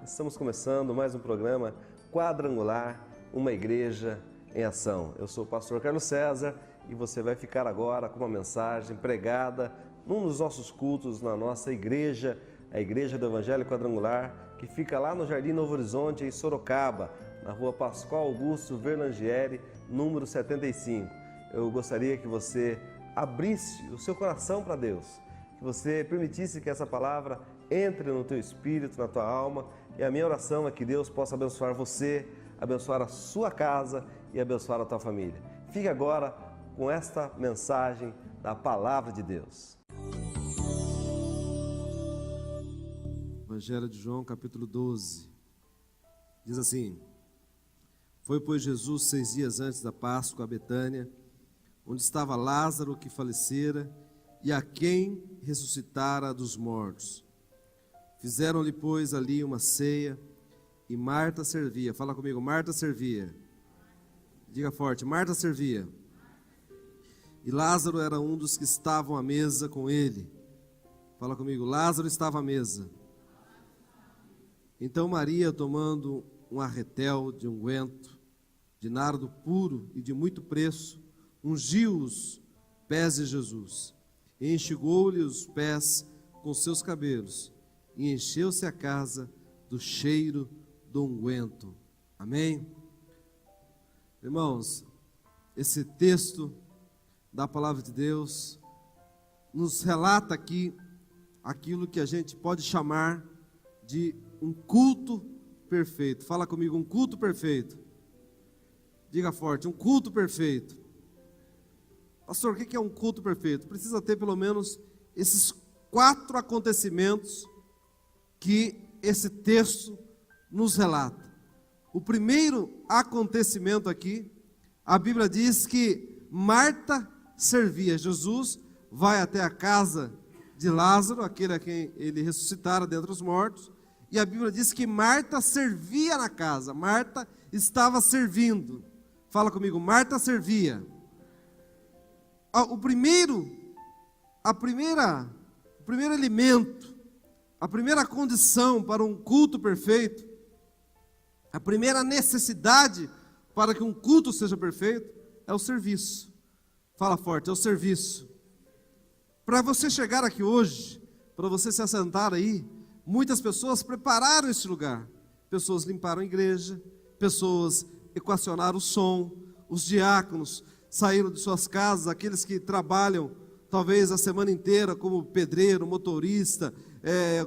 Estamos começando mais um programa Quadrangular, uma igreja em ação. Eu sou o pastor Carlos César e você vai ficar agora com uma mensagem pregada num dos nossos cultos na nossa igreja, a Igreja do Evangelho Quadrangular, que fica lá no Jardim Novo Horizonte, em Sorocaba, na rua Pascoal Augusto Verlangieri, número 75. Eu gostaria que você abrisse o seu coração para Deus, que você permitisse que essa palavra entre no teu espírito, na tua alma, e a minha oração é que Deus possa abençoar você, abençoar a sua casa e abençoar a tua família. Fique agora com esta mensagem da palavra de Deus. Evangelho de João, capítulo 12, diz assim: Foi, pois, Jesus 6 dias antes da Páscoa a Betânia, onde estava Lázaro que falecera e a quem ressuscitara dos mortos. Fizeram-lhe, pois, ali uma ceia e Marta servia. Fala comigo, Marta servia. Diga forte, Marta servia. E Lázaro era um dos que estavam à mesa com ele. Fala comigo, Lázaro estava à mesa. Então Maria, tomando um arretel de unguento, de nardo puro e de muito preço, ungiu os pés de Jesus, e enxugou-lhe os pés com seus cabelos, e encheu-se a casa do cheiro do unguento. Amém? Irmãos, esse texto da palavra de Deus nos relata aqui aquilo que a gente pode chamar de um culto perfeito. Fala comigo, um culto perfeito. Diga forte, um culto perfeito. Pastor, o que é um culto perfeito? Precisa ter pelo menos esses 4 acontecimentos que esse texto nos relata. O primeiro acontecimento aqui, a Bíblia diz que Marta servia. Jesus vai até a casa de Lázaro, aquele a quem ele ressuscitara dentre os mortos, e a Bíblia diz que Marta servia na casa. Marta estava servindo. Fala comigo, Marta servia. O primeiro elemento, a primeira condição para um culto perfeito, a primeira necessidade para que um culto seja perfeito é o serviço. Fala forte, é o serviço. Para você chegar aqui hoje, para você se assentar aí, muitas pessoas prepararam este lugar. Pessoas limparam a igreja, pessoas equacionaram o som, os diáconos saíram de suas casas, aqueles que trabalham talvez a semana inteira como pedreiro, motorista,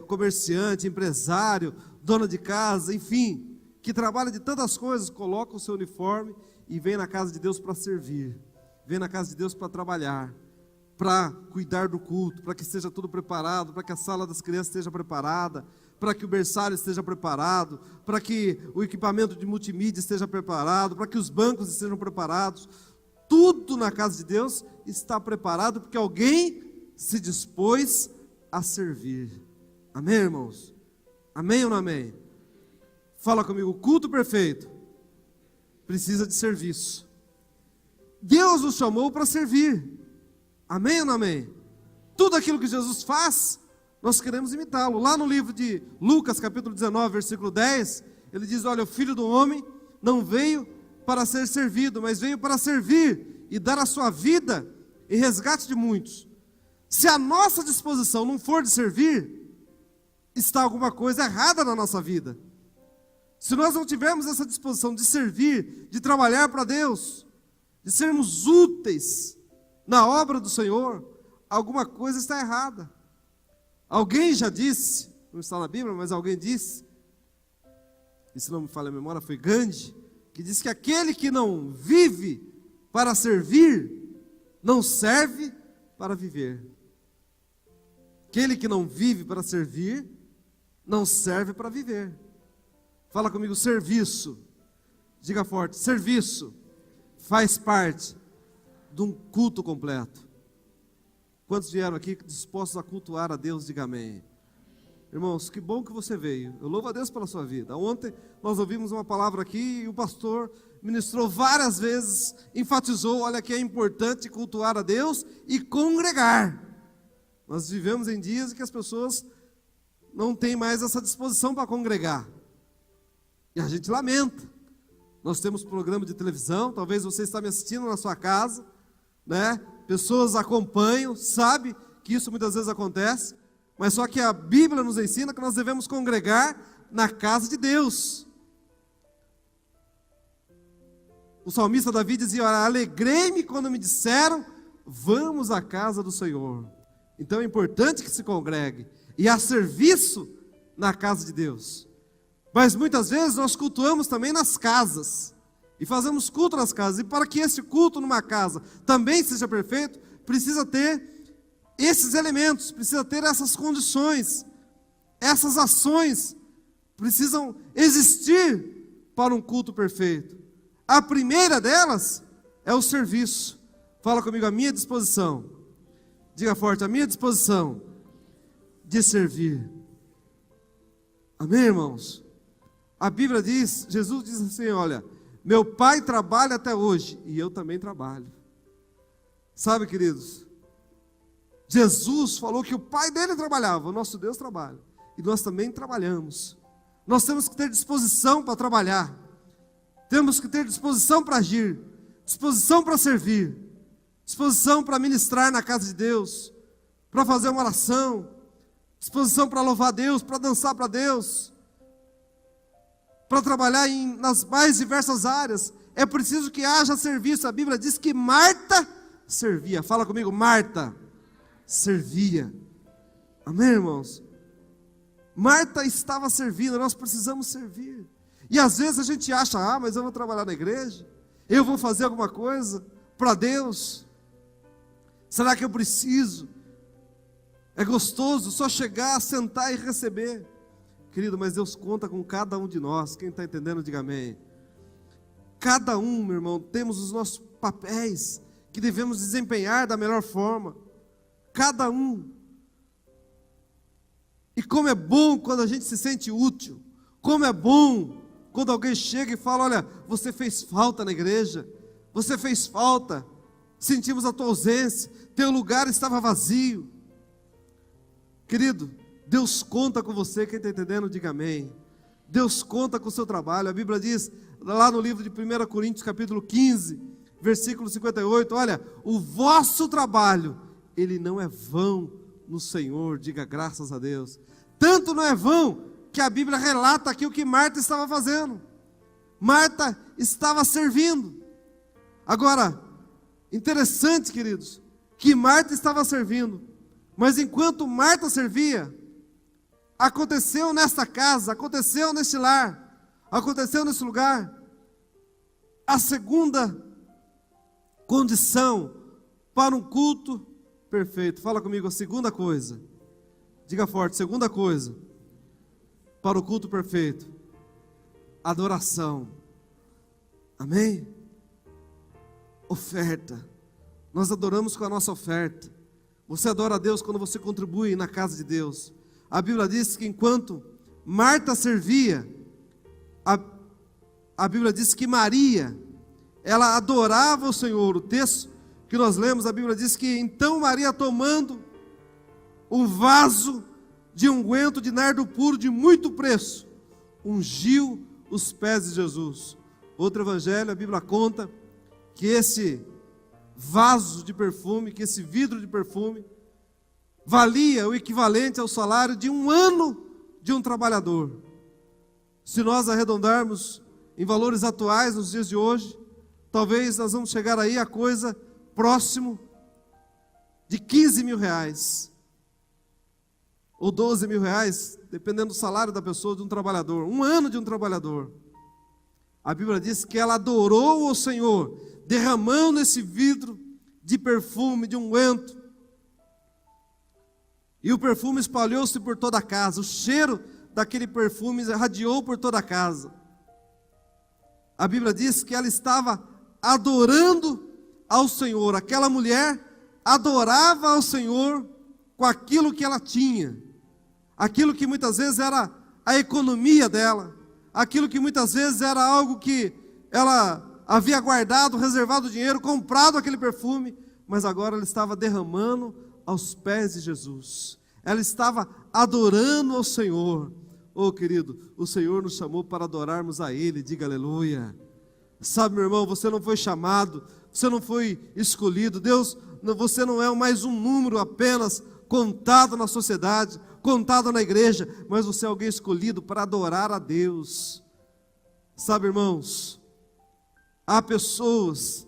comerciante, empresário, dona de casa, enfim, que trabalha de tantas coisas, coloca o seu uniforme e vem na casa de Deus para servir, vem na casa de Deus para trabalhar, para cuidar do culto, para que esteja tudo preparado, para que a sala das crianças esteja preparada, para que o berçário esteja preparado, para que o equipamento de multimídia esteja preparado, para que os bancos estejam preparados. Tudo na casa de Deus está preparado porque alguém se dispôs a servir. Amém, irmãos? Amém ou não amém? Fala comigo, culto perfeito precisa de serviço. Deus nos chamou para servir. Amém ou não amém? Tudo aquilo que Jesus faz, nós queremos imitá-lo. Lá no livro de Lucas, capítulo 19, versículo 10, ele diz, olha, o Filho do Homem não veio para ser servido, mas veio para servir e dar a sua vida em resgate de muitos. Se a nossa disposição não for de servir, está alguma coisa errada na nossa vida. Se nós não tivermos essa disposição de servir, de trabalhar para Deus, de sermos úteis na obra do Senhor, alguma coisa está errada. Alguém já disse, não está na Bíblia, mas alguém disse, e se não me falha a memória, foi Gandhi, que diz que aquele que não vive para servir, não serve para viver. Aquele que não vive para servir, não serve para viver. Fala comigo, serviço. Diga forte, serviço faz parte de um culto completo. Quantos vieram aqui dispostos a cultuar a Deus? Diga amém. Irmãos, que bom que você veio. Eu louvo a Deus pela sua vida. Ontem nós ouvimos uma palavra aqui e o pastor ministrou várias vezes, enfatizou, olha que é importante cultuar a Deus e congregar. Nós vivemos em dias em que as pessoas não têm mais essa disposição para congregar. E a gente lamenta. Nós temos programa de televisão, talvez você está me assistindo na sua casa, né? Pessoas acompanham, sabe que isso muitas vezes acontece, mas só que a Bíblia nos ensina que nós devemos congregar na casa de Deus. O salmista Davi dizia: alegrei-me quando me disseram, vamos à casa do Senhor. Então é importante que se congregue, e há serviço na casa de Deus. Mas muitas vezes nós cultuamos também nas casas, e fazemos culto nas casas, e para que esse culto numa casa também seja perfeito, precisa ter esses elementos, precisa ter essas condições, essas ações precisam existir para um culto perfeito. A primeira delas é o serviço. Fala comigo: a minha disposição. Diga forte: a minha disposição de servir. Amém, irmãos? A Bíblia diz, Jesus diz assim: olha, meu Pai trabalha até hoje e eu também trabalho. Sabe, queridos, Jesus falou que o Pai dele trabalhava, o nosso Deus trabalha, e nós também trabalhamos. Nós temos que ter disposição para trabalhar, temos que ter disposição para agir, disposição para servir, disposição para ministrar na casa de Deus, para fazer uma oração, disposição para louvar a Deus, para dançar para Deus, para trabalhar nas mais diversas áreas. É preciso que haja serviço. A Bíblia diz que Marta servia. Fala comigo: Marta servia. Amém, irmãos? Marta estava servindo. Nós precisamos servir. E às vezes a gente acha: mas eu vou trabalhar na igreja, eu vou fazer alguma coisa para Deus. Será que eu preciso? É gostoso só chegar, sentar e receber. Querido, mas Deus conta com cada um de nós. Quem está entendendo, diga amém. Cada um, meu irmão, temos os nossos papéis que devemos desempenhar da melhor forma. Cada um. E como é bom quando a gente se sente útil. Como é bom quando alguém chega e fala: olha, você fez falta na igreja, você fez falta, sentimos a tua ausência, teu lugar estava vazio. Querido, Deus conta com você. Quem está entendendo, diga amém. Deus conta com o seu trabalho. A Bíblia diz, lá no livro de 1 Coríntios, capítulo 15, versículo 58, olha, o vosso trabalho, ele não é vão no Senhor, diga graças a Deus. Tanto não é vão, que a Bíblia relata aqui o que Marta estava fazendo. Marta estava servindo. Agora, interessante, queridos, que Marta estava servindo, mas enquanto Marta servia, aconteceu nesta casa, aconteceu neste lar, aconteceu nesse lugar, a segunda condição para um culto perfeito. Fala comigo: a segunda coisa. Diga forte: segunda coisa para o culto perfeito: adoração. Amém? Oferta. Nós adoramos com a nossa oferta. Você adora a Deus quando você contribui na casa de Deus. A Bíblia diz que enquanto Marta servia, a Bíblia diz que Maria, ela adorava o Senhor. O texto que nós lemos, a Bíblia diz que então Maria, tomando um vaso de unguento de nardo puro de muito preço, ungiu os pés de Jesus. Outro evangelho, a Bíblia conta que esse vaso de perfume, que esse vidro de perfume, valia o equivalente ao salário de um ano de um trabalhador. Se nós arredondarmos em valores atuais, nos dias de hoje, talvez nós vamos chegar aí a coisa próximo de 15 mil reais, ou 12 mil reais, dependendo do salário da pessoa, de um trabalhador, um ano de um trabalhador. A Bíblia diz que ela adorou ao Senhor, derramando esse vidro de perfume, de unguento, e o perfume espalhou-se por toda a casa. O cheiro daquele perfume irradiou por toda a casa. A Bíblia diz que ela estava adorando ao Senhor. Aquela mulher adorava ao Senhor com aquilo que ela tinha, aquilo que muitas vezes era a economia dela, aquilo que muitas vezes era algo que ela havia guardado, reservado dinheiro, comprado aquele perfume, mas agora ela estava derramando aos pés de Jesus. Ela estava adorando ao Senhor. Oh, querido, o Senhor nos chamou para adorarmos a Ele, diga aleluia. Sabe, meu irmão, você não foi chamado, você não foi escolhido. Deus, você não é mais um número apenas contado na sociedade, contado na igreja, mas você é alguém escolhido para adorar a Deus. Sabe, irmãos, há pessoas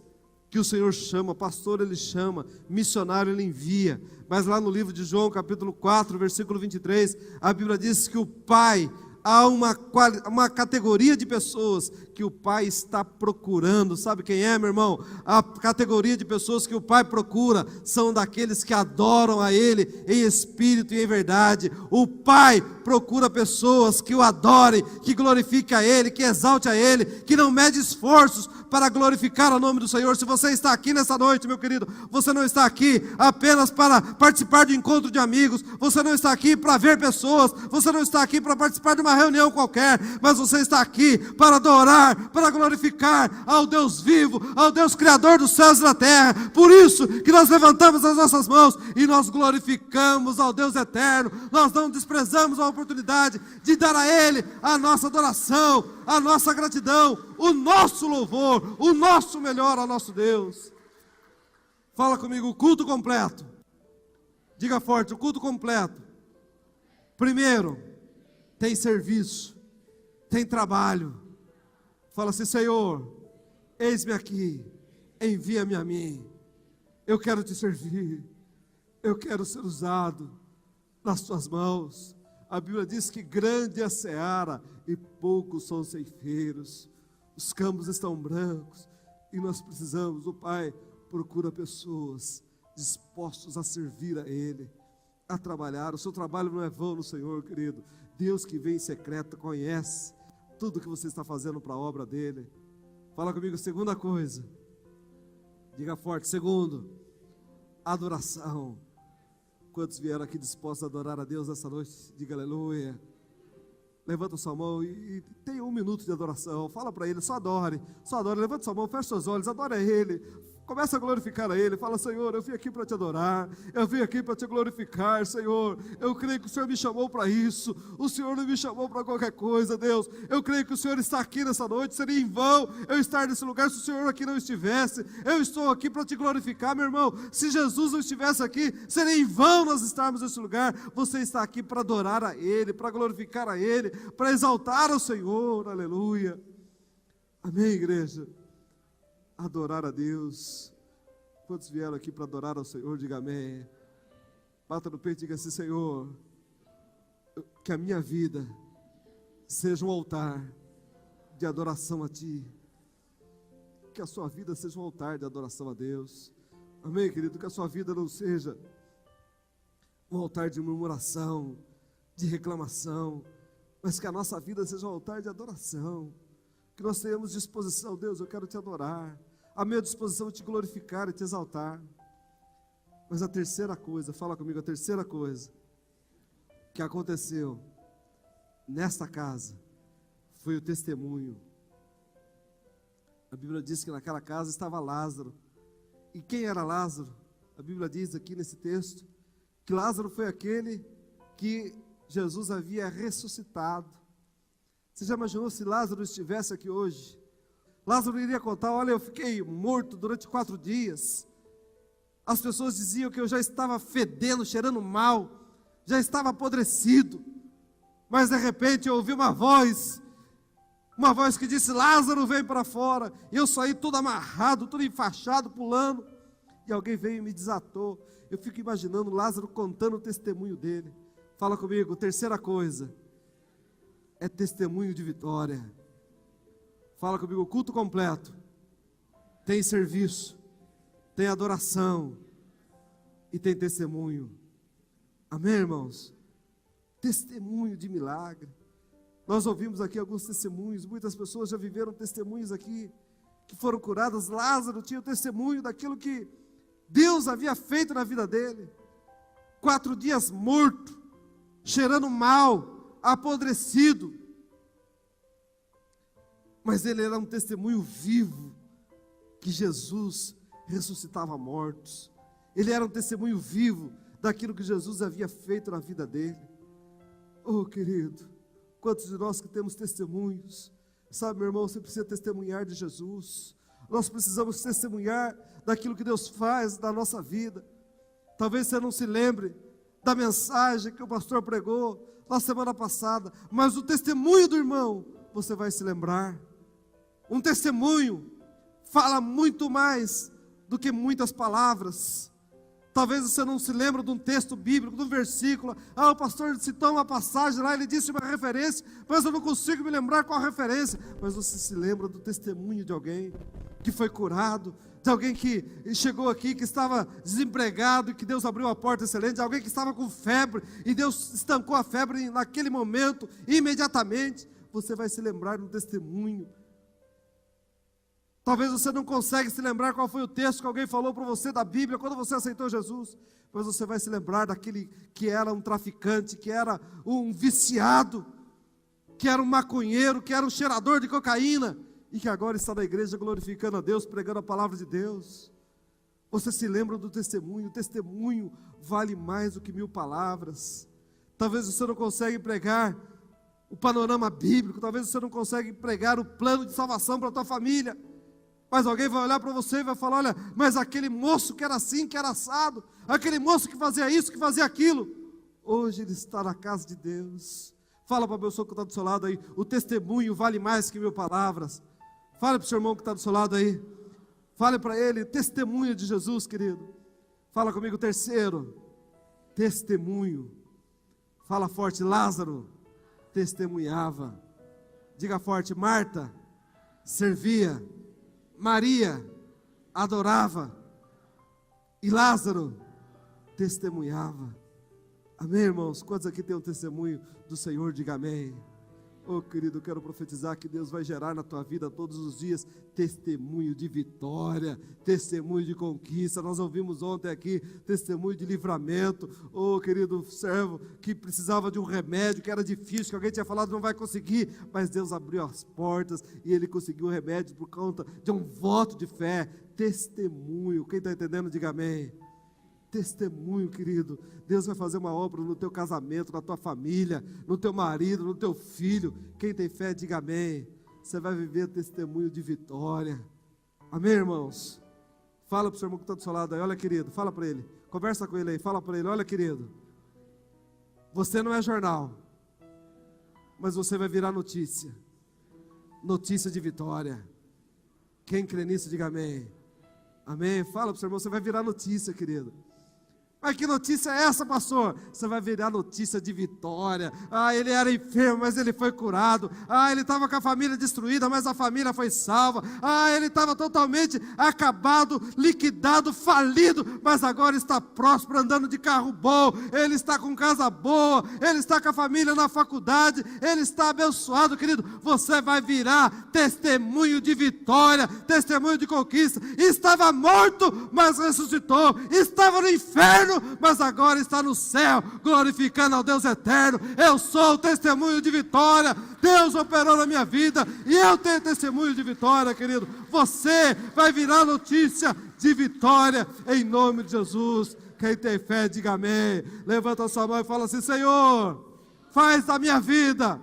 que o Senhor chama, pastor Ele chama, missionário Ele envia, mas lá no livro de João, capítulo 4, versículo 23, a Bíblia diz que o Pai, há uma categoria de pessoas que o Pai está procurando. Sabe quem é, meu irmão? A categoria de pessoas que o Pai procura são daqueles que adoram a Ele em espírito e em verdade. O Pai procura pessoas que o adorem, que glorifiquem a Ele, que exalte a Ele, que não mede esforços para glorificar o nome do Senhor. Se você está aqui nessa noite, meu querido, você não está aqui apenas para participar de encontro de amigos, você não está aqui para ver pessoas, você não está aqui para participar de uma reunião qualquer, mas você está aqui para adorar, para glorificar ao Deus vivo, ao Deus Criador dos céus e da terra. Por isso que nós levantamos as nossas mãos e nós glorificamos ao Deus eterno. Nós não desprezamos a oportunidade de dar a Ele a nossa adoração, a nossa gratidão, o nosso louvor, o nosso melhor ao nosso Deus. Fala comigo, o culto completo. Diga forte, o culto completo. Primeiro, tem serviço, tem trabalho. Fala assim: Senhor, eis-me aqui, envia-me a mim. Eu quero te servir, eu quero ser usado nas tuas mãos. A Bíblia diz que grande é a seara e poucos são os ceifeiros. Os campos estão brancos e nós precisamos. O Pai procura pessoas dispostos a servir a Ele, a trabalhar. O seu trabalho não é vão no Senhor, querido. Deus que vem em secreto conhece tudo que você está fazendo para a obra dEle. Fala comigo, segunda coisa. Diga forte, segundo, adoração. Quantos vieram aqui dispostos a adorar a Deus essa noite? Diga aleluia. Levanta sua mão e tenha 1 minuto de adoração. Fala para Ele, só adore. Levanta sua mão, feche seus olhos, adore a Ele. Começa a glorificar a Ele. Fala: Senhor, eu vim aqui para te adorar, eu vim aqui para te glorificar, Senhor. Eu creio que o Senhor me chamou para isso. O Senhor não me chamou para qualquer coisa, Deus. Eu creio que o Senhor está aqui nessa noite. Seria em vão eu estar nesse lugar se o Senhor aqui não estivesse. Eu estou aqui para te glorificar, meu irmão. Se Jesus não estivesse aqui, seria em vão nós estarmos nesse lugar. Você está aqui para adorar a Ele, para glorificar a Ele, para exaltar ao Senhor. Aleluia. Amém, igreja. Adorar a Deus. Quantos vieram aqui para adorar ao Senhor? Diga amém. Bata no peito e diga assim: Senhor, que a minha vida seja um altar de adoração a Ti. Que a sua vida seja um altar de adoração a Deus. Amém, querido? Que a sua vida não seja um altar de murmuração, de reclamação, mas que a nossa vida seja um altar de adoração. Que nós tenhamos disposição. Deus, eu quero te adorar. A minha disposição é te glorificar e te exaltar. Mas a terceira coisa, fala comigo, a terceira coisa que aconteceu nesta casa foi o testemunho. A Bíblia diz que naquela casa estava Lázaro. E quem era Lázaro? A Bíblia diz aqui nesse texto que Lázaro foi aquele que Jesus havia ressuscitado. Você já imaginou se Lázaro estivesse aqui hoje? Lázaro iria contar: olha, eu fiquei morto durante 4 dias. As pessoas diziam que eu já estava fedendo, cheirando mal, já estava apodrecido. Mas de repente eu ouvi uma voz que disse: Lázaro, vem para fora. E eu saí todo amarrado, todo enfaixado, pulando. E alguém veio e me desatou. Eu fico imaginando Lázaro contando o testemunho dele. Fala comigo, terceira coisa é testemunho de vitória. Fala comigo, culto completo, tem serviço, tem adoração e tem testemunho. Amém, irmãos? Testemunho de milagre. Nós ouvimos aqui alguns testemunhos, muitas pessoas já viveram testemunhos aqui, que foram curadas. Lázaro tinha o testemunho daquilo que Deus havia feito na vida dele. 4 dias morto, cheirando mal, apodrecido. Mas ele era um testemunho vivo, que Jesus ressuscitava mortos. Ele era um testemunho vivo daquilo que Jesus havia feito na vida dele. Oh, querido, Quantos de nós que temos testemunhos? Sabe, meu irmão, você precisa testemunhar de Jesus. Nós precisamos testemunhar daquilo que Deus faz na nossa vida. Talvez você não se lembre da mensagem que o pastor pregou na semana passada, mas o testemunho do irmão, você vai se lembrar. Um testemunho fala muito mais do que muitas palavras. Talvez você não se lembre de um texto bíblico, de um versículo. O pastor citou uma passagem lá, ele disse uma referência, mas eu não consigo me lembrar qual a referência. Mas você se lembra do testemunho de alguém que foi curado, de alguém que chegou aqui, que estava desempregado, e que Deus abriu uma porta excelente, de alguém que estava com febre, e Deus estancou a febre naquele momento, imediatamente. Você vai se lembrar do testemunho. Talvez você não consiga se lembrar qual foi o texto que alguém falou para você da Bíblia quando você aceitou Jesus, mas você vai se lembrar daquele que era um traficante, que era um viciado, que era um maconheiro, que era um cheirador de cocaína, e que agora está na igreja glorificando a Deus, pregando a palavra de Deus. Você se lembra do testemunho? O testemunho vale mais do que 1000 palavras. Talvez você não consiga pregar o panorama bíblico, talvez você não consiga pregar o plano de salvação para a tua família, mas alguém vai olhar para você e vai falar: olha, mas aquele moço que era assim, que era assado, aquele moço que fazia isso, que fazia aquilo, hoje ele está na casa de Deus. Fala para a pessoa que está do seu lado aí: o testemunho vale mais que 1000 palavras. Fale para o seu irmão que está do seu lado aí, fale para ele: testemunho de Jesus, querido. Fala comigo, terceiro, testemunho. Fala forte: Lázaro testemunhava. Diga forte: Marta servia, Maria adorava e Lázaro testemunhava. Amém, irmãos? Quantos aqui tem um testemunho do Senhor? Diga amém. Querido, eu quero profetizar que Deus vai gerar na tua vida todos os dias testemunho de vitória, testemunho de conquista. Nós ouvimos ontem aqui testemunho de livramento. Querido servo que precisava de um remédio, que era difícil, que alguém tinha falado não vai conseguir, mas Deus abriu as portas e ele conseguiu o remédio por conta de um voto de fé. Testemunho. Quem está entendendo, diga amém. Testemunho, querido. Deus vai fazer uma obra no teu casamento, na tua família, no teu marido, no teu filho. Quem tem fé, diga amém. Você vai viver testemunho de vitória. Amém, irmãos? Fala para o seu irmão que está do seu lado aí: olha, querido, fala para ele, conversa com ele aí, fala para ele: olha, querido, você não é jornal, mas você vai virar notícia. Notícia de vitória. Quem crê nisso, diga amém. Amém? Fala para o seu irmão: você vai virar notícia, querido. Mas que notícia é essa, pastor? Você vai virar notícia de vitória. Ele era enfermo, mas ele foi curado. Ele estava com a família destruída, mas a família foi salva. Ele estava totalmente acabado, liquidado, falido, mas agora está próspero, andando de carro bom. Ele está com casa boa, ele está com a família na faculdade, ele está abençoado, querido. Você vai virar testemunho de vitória, testemunho de conquista. Estava morto, mas ressuscitou. Estava no inferno, mas agora está no céu, glorificando ao Deus eterno. Eu sou o testemunho de vitória. Deus operou na minha vida e eu tenho testemunho de vitória, querido. Você vai virar notícia de vitória em nome de Jesus. Quem tem fé, diga amém. Levanta a sua mão e fala assim: Senhor, faz da minha vida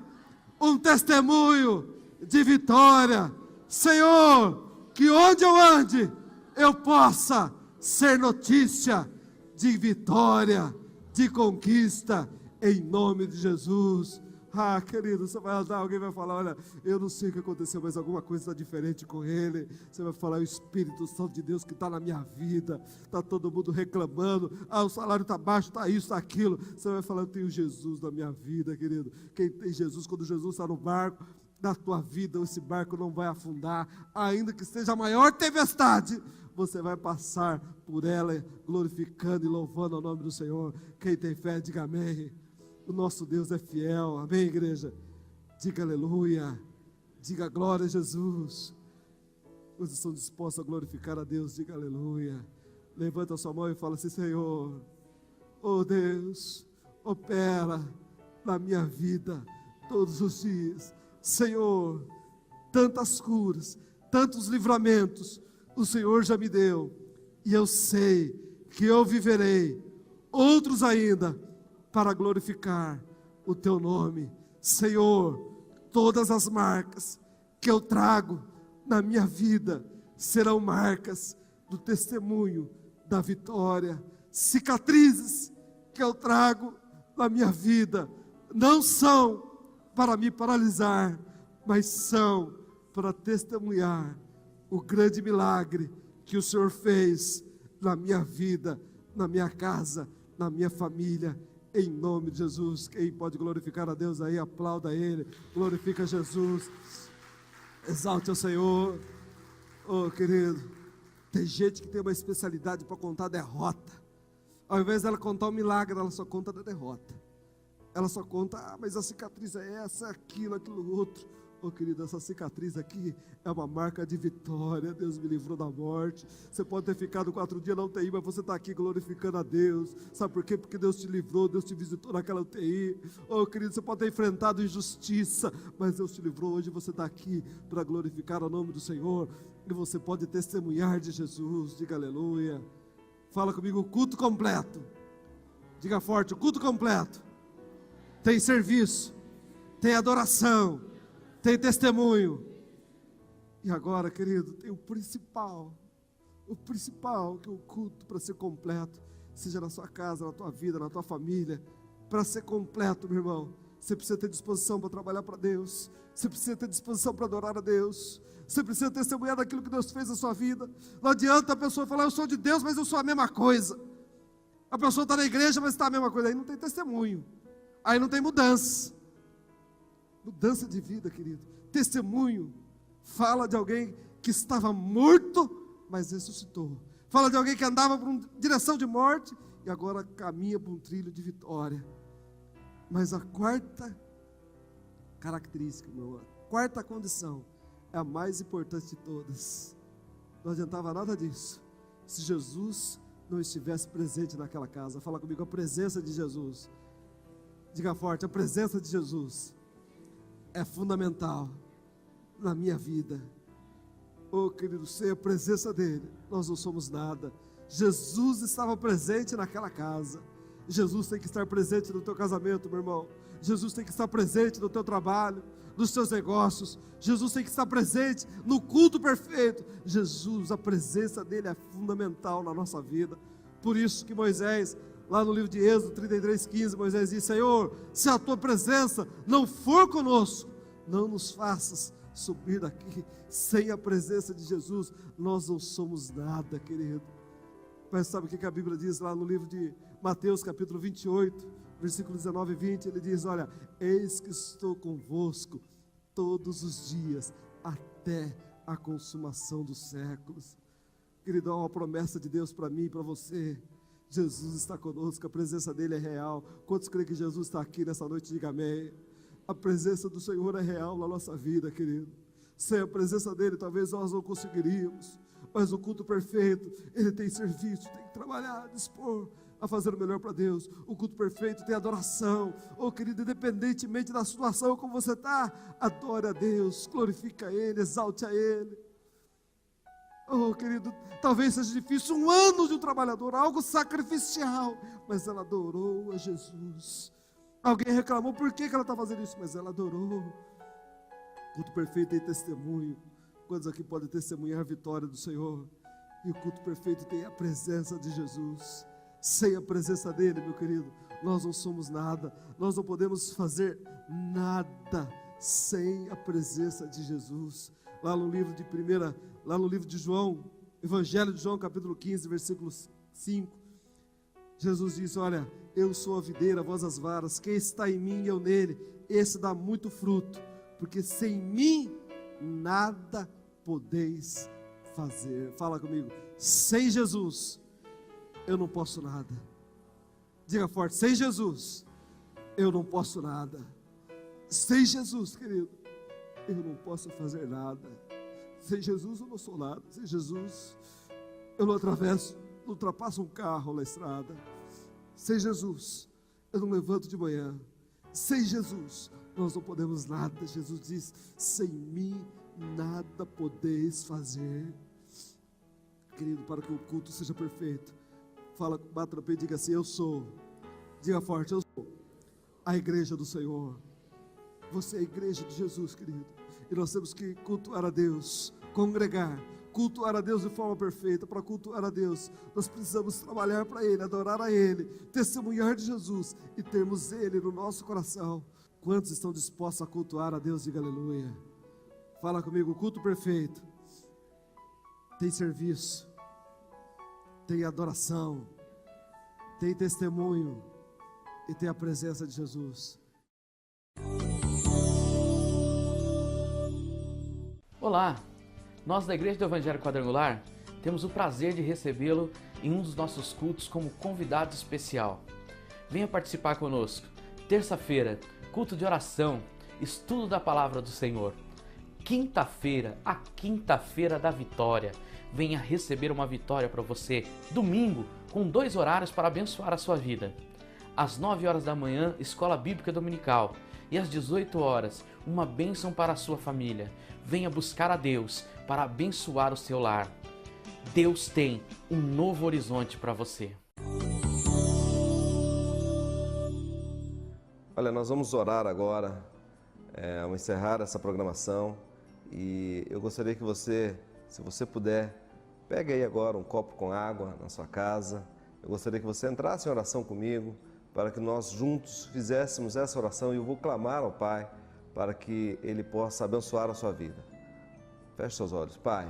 um testemunho de vitória. Senhor, que onde eu ande eu possa ser notícia de vitória, de conquista, em nome de Jesus. Querido, você vai andar, alguém vai falar: olha, eu não sei o que aconteceu, mas alguma coisa está diferente com ele. Você vai falar: o Espírito Santo de Deus que está na minha vida. Está todo mundo reclamando: o salário está baixo, está isso, está aquilo. Você vai falar: eu tenho Jesus na minha vida, querido. Quem tem Jesus, quando Jesus está no barco, na tua vida, esse barco não vai afundar, ainda que seja a maior tempestade, você vai passar por ela glorificando e louvando o nome do Senhor. Quem tem fé, diga amém. O nosso Deus é fiel, amém, igreja? Diga aleluia, diga glória a Jesus. Vocês estão dispostos a glorificar a Deus, diga aleluia. Levanta a sua mão e fala assim: Senhor, Deus, opera na minha vida todos os dias. Senhor, tantas curas, tantos livramentos o Senhor já me deu, e eu sei que eu viverei outros ainda para glorificar o teu nome. Senhor, todas as marcas que eu trago na minha vida serão marcas do testemunho da vitória. Cicatrizes que eu trago na minha vida não são para me paralisar, mas são para testemunhar o grande milagre que o Senhor fez na minha vida, na minha casa, na minha família, em nome de Jesus. Quem pode glorificar a Deus aí, aplauda Ele, glorifica Jesus, exalte o Senhor. Oh, querido, tem gente que tem uma especialidade para contar a derrota. Ao invés dela contar o milagre, ela só conta da derrota. Ela só conta, mas a cicatriz é essa, aquilo outro. Oh, querido, essa cicatriz aqui é uma marca de vitória. Deus me livrou da morte. Você pode ter ficado 4 dias na UTI, mas você está aqui glorificando a Deus. Sabe por quê? Porque Deus te livrou, Deus te visitou naquela UTI. Oh, querido, você pode ter enfrentado injustiça, mas Deus te livrou. Hoje você está aqui para glorificar o nome do Senhor. E você pode testemunhar de Jesus. Diga aleluia. Fala comigo, o culto completo. Diga forte, o culto completo. Tem serviço, tem adoração, tem testemunho. E agora, querido, tem o principal que é o culto para ser completo, seja na sua casa, na tua vida, na tua família. Para ser completo, meu irmão, você precisa ter disposição para trabalhar para Deus, você precisa ter disposição para adorar a Deus, você precisa testemunhar daquilo que Deus fez na sua vida. Não adianta a pessoa falar, eu sou de Deus, mas eu sou a mesma coisa. A pessoa está na igreja, mas está a mesma coisa. Aí não tem testemunho, aí não tem mudança de vida, querido. Testemunho fala de alguém que estava morto, mas ressuscitou. Fala de alguém que andava por uma direção de morte e agora caminha por um trilho de vitória. Mas a quarta característica, a quarta condição, é a mais importante de todas. Não adiantava nada disso se Jesus não estivesse presente naquela casa. Fala comigo, a presença de Jesus. Diga forte, a presença de Jesus é fundamental na minha vida. Oh, querido, sem a presença dele, nós não somos nada. Jesus estava presente naquela casa. Jesus tem que estar presente no teu casamento, meu irmão. Jesus tem que estar presente no teu trabalho, nos teus negócios. Jesus tem que estar presente no culto perfeito. Jesus, a presença dele é fundamental na nossa vida. Por isso que Moisés, lá no livro de Êxodo 33:15, Moisés diz, Senhor, se a tua presença não for conosco, não nos faças subir daqui. Sem a presença de Jesus, nós não somos nada, querido. Mas sabe o que a Bíblia diz lá no livro de Mateus, capítulo 28, versículos 19 e 20, ele diz, olha, eis que estou convosco todos os dias, até a consumação dos séculos. Querido, é uma promessa de Deus para mim e para você. Jesus está conosco, a presença dele é real. Quantos creem que Jesus está aqui nessa noite? Diga amém. A presença do Senhor é real na nossa vida, querido. Sem a presença dele, talvez nós não conseguiríamos. Mas o culto perfeito, ele tem serviço, tem que trabalhar, dispor a fazer o melhor para Deus. O culto perfeito tem adoração. Oh, querido, independentemente da situação como você está, adore a Deus, glorifica a Ele, exalte a Ele. Oh, querido, talvez seja difícil 1 ano de um trabalhador, algo sacrificial, mas ela adorou a Jesus. Alguém reclamou, por que ela está fazendo isso? Mas ela adorou. Culto perfeito tem testemunho. Quantos aqui podem testemunhar a vitória do Senhor? E o culto perfeito tem a presença de Jesus. Sem a presença dele, meu querido, nós não somos nada. Nós não podemos fazer nada sem a presença de Jesus. Lá no livro de João, Evangelho de João, capítulo 15, versículo 5, Jesus diz, olha, eu sou a videira, vós as varas, quem está em mim e eu nele, esse dá muito fruto, porque sem mim nada podeis fazer. Fala comigo, sem Jesus eu não posso nada. Diga forte, sem Jesus eu não posso nada. Sem Jesus, querido, eu não posso fazer nada. Sem Jesus eu não sou nada. Sem Jesus eu não ultrapasso um carro na estrada. Sem Jesus eu não levanto de manhã. Sem Jesus nós não podemos nada. Jesus diz, sem mim nada podeis fazer. Querido, para que o culto seja perfeito, fala, bata no peito e diga assim, eu sou, diga forte, eu sou a igreja do Senhor. Você é a igreja de Jesus, querido. E nós temos que cultuar a Deus, congregar, cultuar a Deus de forma perfeita. Para cultuar a Deus, nós precisamos trabalhar para Ele, adorar a Ele, testemunhar de Jesus e termos Ele no nosso coração. Quantos estão dispostos a cultuar a Deus? Diga aleluia. Fala comigo, culto perfeito tem serviço, tem adoração, tem testemunho e tem a presença de Jesus. Olá, nós da Igreja do Evangelho Quadrangular temos o prazer de recebê-lo em um dos nossos cultos como convidado especial. Venha participar conosco. Terça-feira, culto de oração, estudo da Palavra do Senhor. Quinta-feira, a quinta-feira da vitória. Venha receber uma vitória para você. Domingo, com 2 horários para abençoar a sua vida. Às 9 horas da manhã, Escola Bíblica Dominical. E às 18 horas, uma bênção para a sua família. Venha buscar a Deus para abençoar o seu lar. Deus tem um novo horizonte para você. Olha, nós vamos orar agora, ao encerrar essa programação. E eu gostaria que você, se você puder, pegue aí agora um copo com água na sua casa. Eu gostaria que você entrasse em oração comigo, para que nós juntos fizéssemos essa oração, e eu vou clamar ao Pai para que Ele possa abençoar a sua vida. Feche seus olhos. Pai,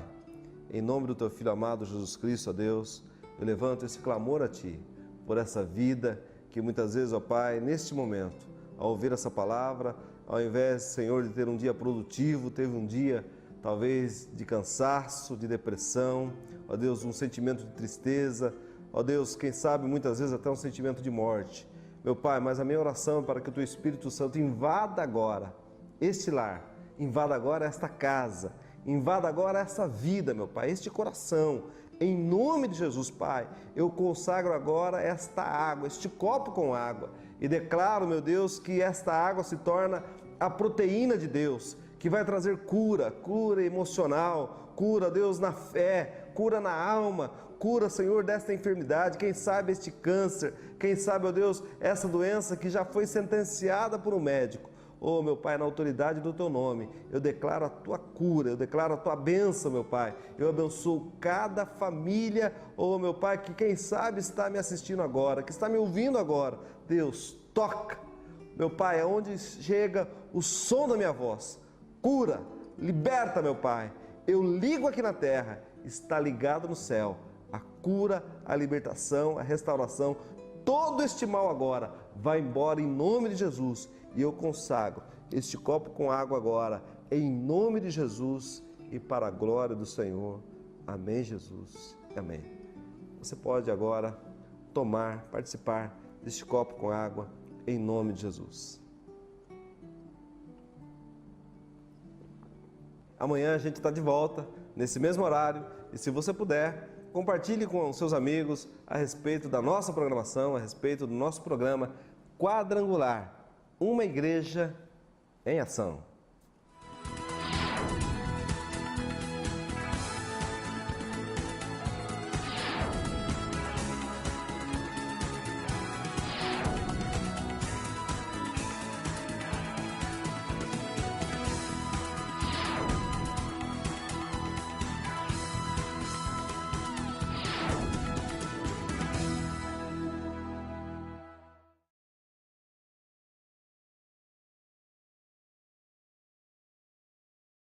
em nome do Teu Filho amado Jesus Cristo, ó Deus, eu levanto esse clamor a Ti, por essa vida que muitas vezes, ó Pai, neste momento, ao ouvir essa palavra, ao invés, Senhor, de ter um dia produtivo, teve um dia talvez de cansaço, de depressão, ó Deus, um sentimento de tristeza, ó Deus, quem sabe muitas vezes até um sentimento de morte. Meu Pai, mas a minha oração é para que o Teu Espírito Santo invada agora este lar, invada agora esta casa, invada agora essa vida, meu Pai, este coração. Em nome de Jesus, Pai, eu consagro agora esta água, este copo com água, e declaro, meu Deus, que esta água se torna a proteína de Deus, que vai trazer cura, cura emocional, cura, Deus, na fé, cura na alma, cura, Senhor, desta enfermidade, quem sabe este câncer, quem sabe, ó Deus, essa doença que já foi sentenciada por um médico. Oh, meu Pai, na autoridade do Teu nome, eu declaro a Tua cura, eu declaro a Tua bênção, meu Pai. Eu abençoo cada família, oh, meu Pai, que quem sabe está me assistindo agora, que está me ouvindo agora. Deus, toca, meu Pai, aonde chega o som da minha voz. Cura, liberta, meu Pai. Eu ligo aqui na terra, está ligado no céu. A cura, a libertação, a restauração, todo este mal agora vai embora em nome de Jesus. E eu consagro este copo com água agora, em nome de Jesus e para a glória do Senhor. Amém, Jesus. Amém. Você pode agora tomar, participar deste copo com água, em nome de Jesus. Amanhã a gente está de volta, nesse mesmo horário, e se você puder, compartilhe com seus amigos a respeito da nossa programação, a respeito do nosso programa Quadrangular, uma igreja em ação.